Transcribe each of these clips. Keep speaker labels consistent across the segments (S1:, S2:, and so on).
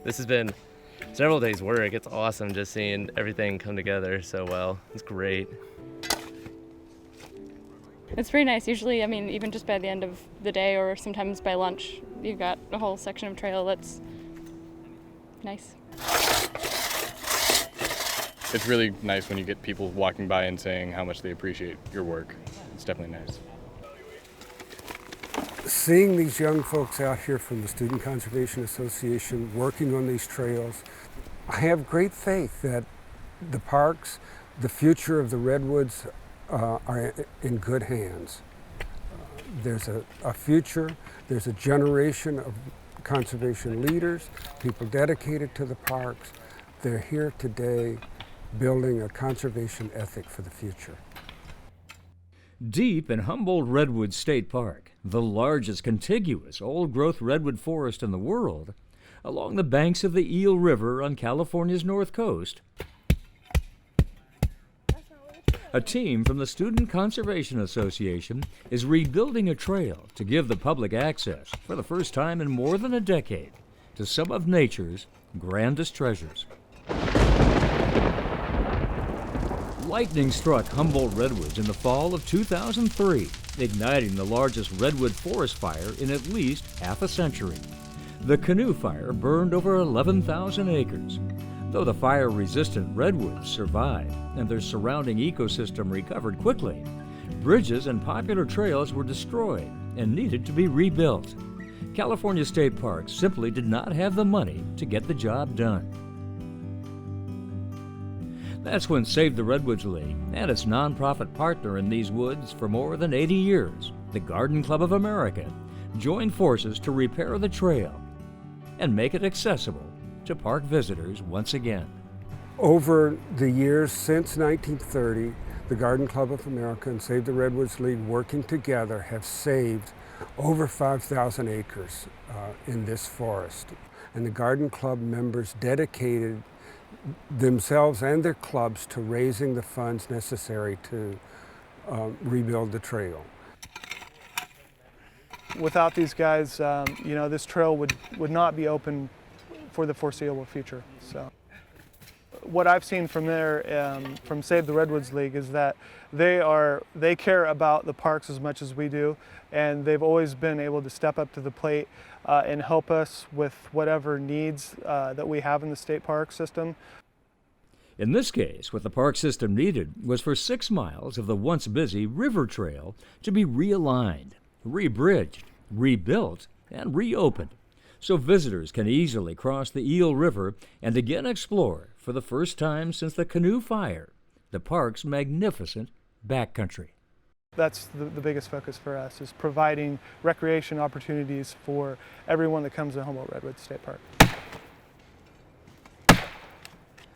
S1: This has been several days' work. It's awesome just seeing everything come together so well. It's great.
S2: It's pretty nice. Usually, I mean, even just by the end of the day or sometimes by lunch, you've got a whole section of trail that's nice.
S3: It's really nice when you get people walking by and saying how much they appreciate your work. It's definitely nice.
S4: Seeing these young folks out here from the Student Conservation Association working on these trails, I have great faith that the parks, the future of the Redwoods are in good hands. There's a future, there's a generation of conservation leaders, people dedicated to the parks. They're here today building a conservation ethic for the future.
S5: Deep in Humboldt Redwood State Park, the largest contiguous old-growth redwood forest in the world, along the banks of the Eel River on California's north coast, a team from the Student Conservation Association is rebuilding a trail to give the public access, for the first time in more than a decade, to some of nature's grandest treasures. Lightning struck Humboldt Redwoods in the fall of 2003, igniting the largest redwood forest fire in at least half a century. The Canoe Fire burned over 11,000 acres. Though the fire-resistant redwoods survived and their surrounding ecosystem recovered quickly, bridges and popular trails were destroyed and needed to be rebuilt. California State Parks simply did not have the money to get the job done. That's when Save the Redwoods League and its nonprofit partner in these woods for more than 80 years, the Garden Club of America, joined forces to repair the trail and make it accessible to park visitors once again.
S4: Over the years since 1930, the Garden Club of America and Save the Redwoods League working together have saved over 5,000 acres in this forest. And the Garden Club members dedicated themselves and their clubs to raising the funds necessary to rebuild the trail.
S6: Without these guys, this trail would not be open for the foreseeable future. So, what I've seen from there, from Save the Redwoods League, is that they care about the parks as much as we do, and they've always been able to step up to the plate and help us with whatever needs that we have in the state park system.
S5: In this case, what the park system needed was for 6 miles of the once busy river trail to be realigned, rebridged, rebuilt, and reopened, so visitors can easily cross the Eel River and again explore, for the first time since the Canoe Fire, the park's magnificent backcountry.
S6: That's the biggest focus for us, is providing recreation opportunities for everyone that comes to Humboldt Redwood State Park.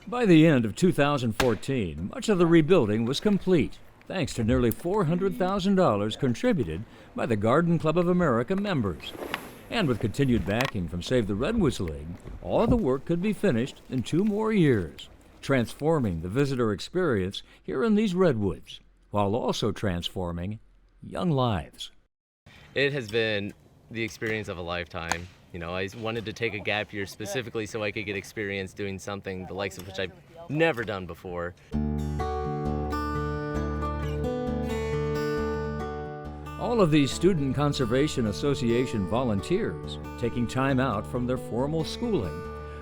S5: By the end of 2014, much of the rebuilding was complete, thanks to nearly $400,000 contributed by the Garden Club of America members. And with continued backing from Save the Redwoods League, all of the work could be finished in 2 more years, transforming the visitor experience here in these redwoods, while also transforming young lives.
S1: It has been the experience of a lifetime. I wanted to take a gap year specifically so I could get experience doing something the likes of which I've never done before.
S5: All of these Student Conservation Association volunteers, taking time out from their formal schooling,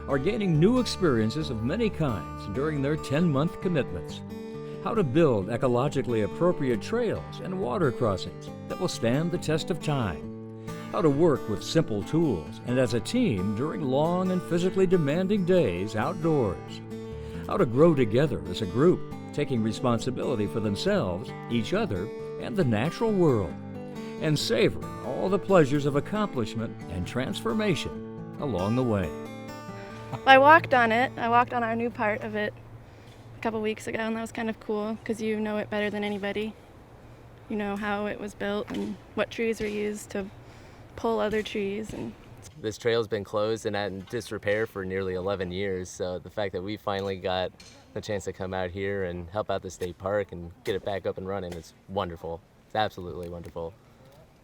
S5: are gaining new experiences of many kinds during their 10-month commitments. How to build ecologically appropriate trails and water crossings that will stand the test of time. How to work with simple tools and as a team during long and physically demanding days outdoors. How to grow together as a group, taking responsibility for themselves, each other, and the natural world, and savoring all the pleasures of accomplishment and transformation along the way.
S7: I walked on it. I walked on our new part of it a couple weeks ago, and that was kind of cool because you know it better than anybody. You know how it was built and what trees were used to pull other trees. And
S1: This trail's been closed and in disrepair for nearly 11 years, so the fact that we finally got the chance to come out here and help out the state park and get it back up and running is wonderful. It's absolutely wonderful.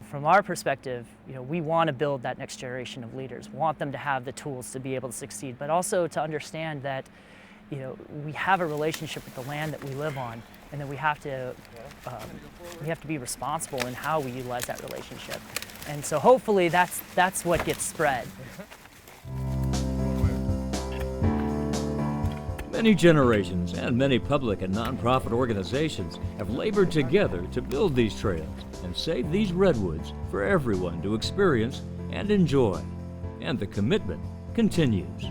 S8: From our perspective, we want to build that next generation of leaders, want them to have the tools to be able to succeed, but also to understand that we have a relationship with the land that we live on, and that we have to be responsible in how we utilize that relationship. And so hopefully that's what gets spread.
S5: Many generations and many public and nonprofit organizations have labored together to build these trails and save these redwoods for everyone to experience and enjoy. And the commitment continues.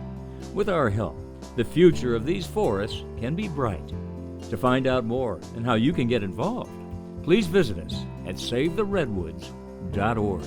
S5: With our help, the future of these forests can be bright. To find out more and how you can get involved, please visit us at SaveTheRedwoods.org.